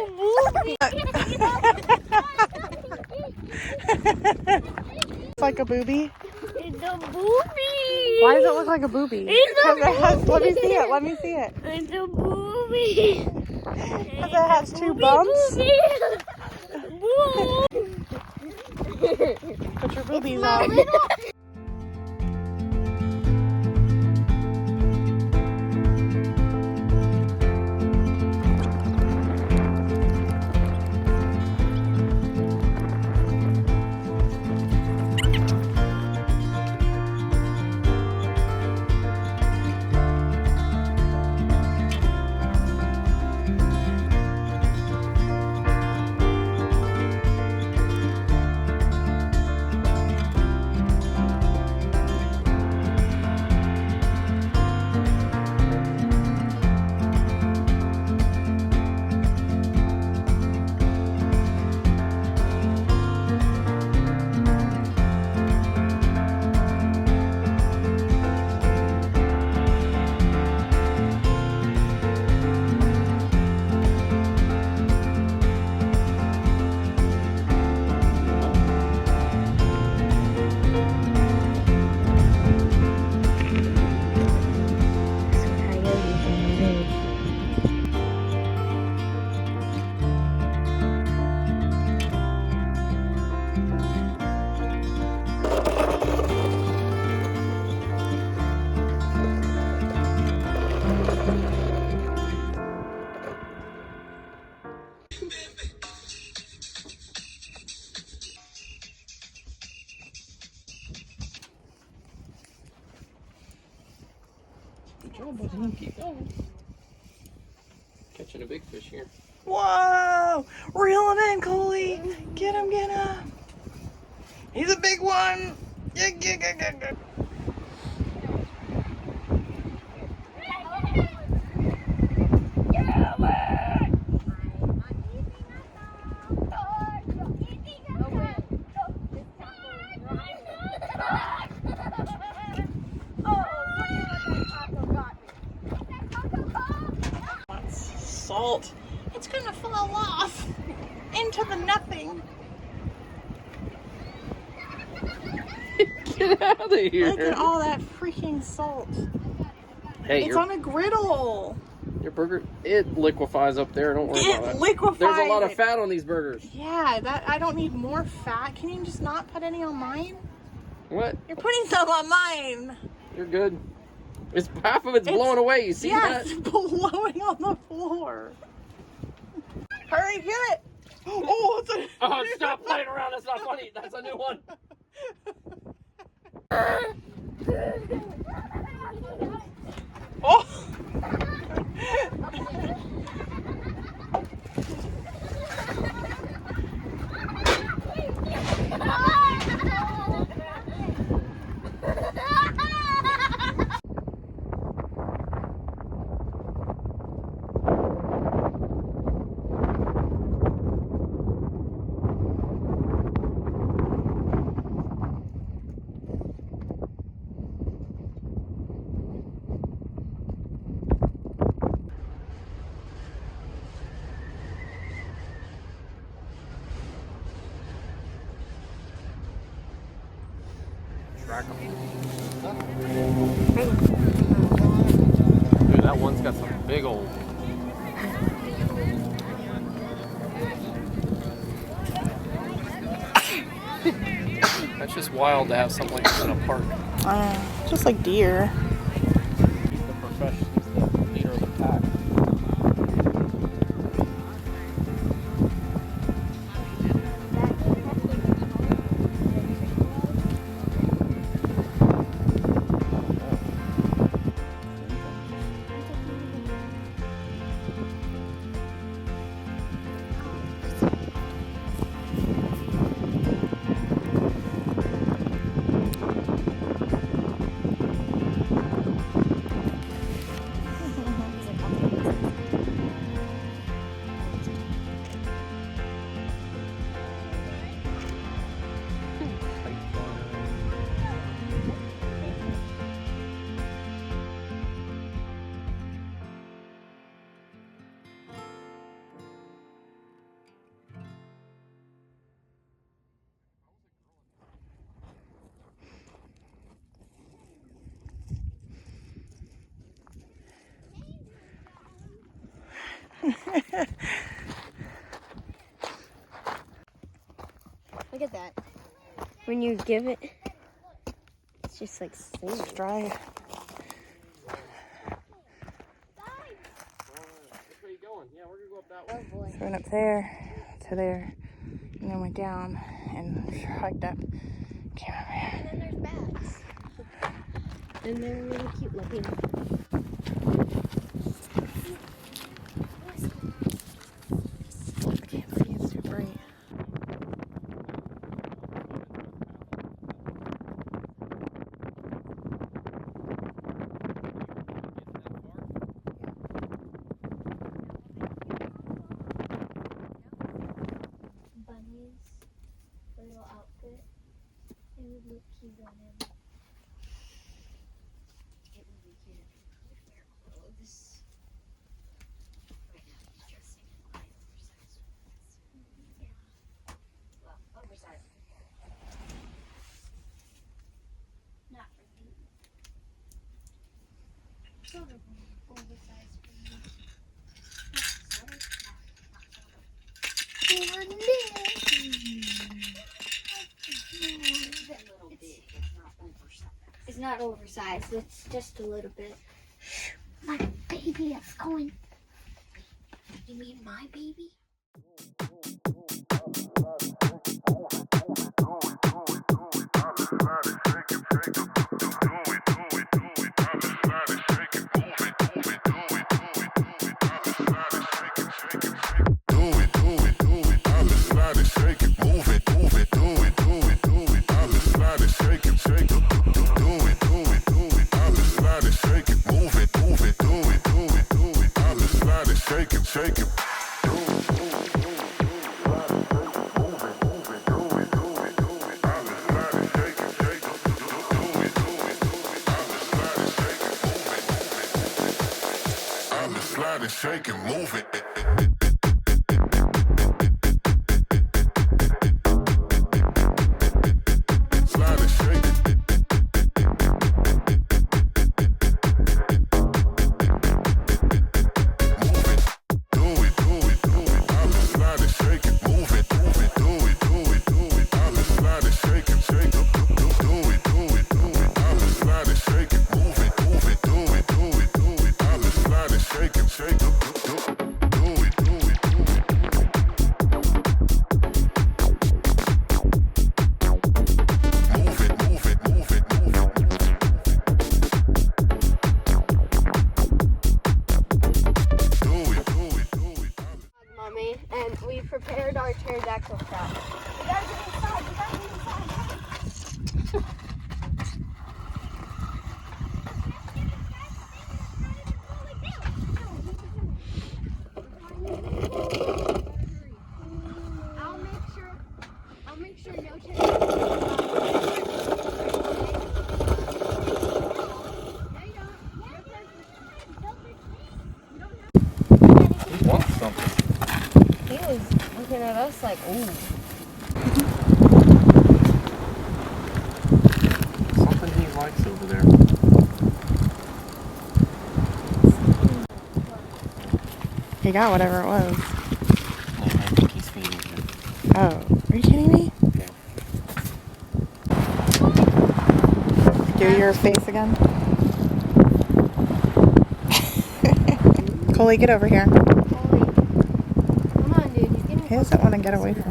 booby. It's like a booby. It's a booby. Why does it look like a booby? Because it has. Let me see it. Let me see it. It's a booby. Because it has two bumps. Put your boobies on. Good job, buddy. Keep going. Catching a big fish here. Whoa! Reel him in, Coley. Get him, get him. He's a big one. Yeah. Salt. It's gonna fall off into the nothing. Get out of here. Look at all that freaking salt. Hey, It's on a griddle. Your burger, it liquefies up there. Don't worry about It that. liquefies. There's a lot of fat on these burgers. Yeah, I don't need more fat. Can you just not put any on mine? What? You're putting some on mine. You're good. It's half of it's blowing away. You see that? It's blowing on the floor. Hurry, get it. Oh, it's a... Oh, stop playing around. That's not funny. That's a new one. Oh. Track them. Dude, that one's got some big old. That's just wild to have something like this in a park. Just like deer. He's the professional. He's the leader of the pack. Look at that. When you give it, it's just like singing. It's dry. Which way you going? Yeah, we're gonna go up that way. Oh boy. So we went up there to there, and then went down and hiked up. Came over here. And then there's bats. And they're really cute looking. I can't see, it's too bright. Bunny's little outfit. It would look cute on him. It would be cute if he could wear clothes. Right now he's dressing in my oversized ones. Yeah. Well, oversized. Not for me. Sort of oversized for me. It's not oversized, it's just a little bit. My baby is going. You mean my baby? Slide and shake and move it. Slide and shake it. Move it. Do it, do it, do it. I'm a slide and shake it. Move it, do it, do it, do it, do it. I'm a slide and shake it, shake it. Do it, do it, do it. I'm a slide and shake it. Move it, do it, do it, do it, do it. I'm a slide and shake it, shake it. Do it, do it, do it. Move it, move it, move it, move it. Do it, do it, do it. Mommy, and we prepared our pterodactyl trap. We gotta get inside, we gotta get inside. I'll make sure no He wants something. He was looking at us like, ooh. Something he likes over there. He got whatever it was. I think he's feeding him. Oh, are you kidding me? Okay. Do your face again. Coley, get over here. Come on, dude. He's getting He doesn't want to get away from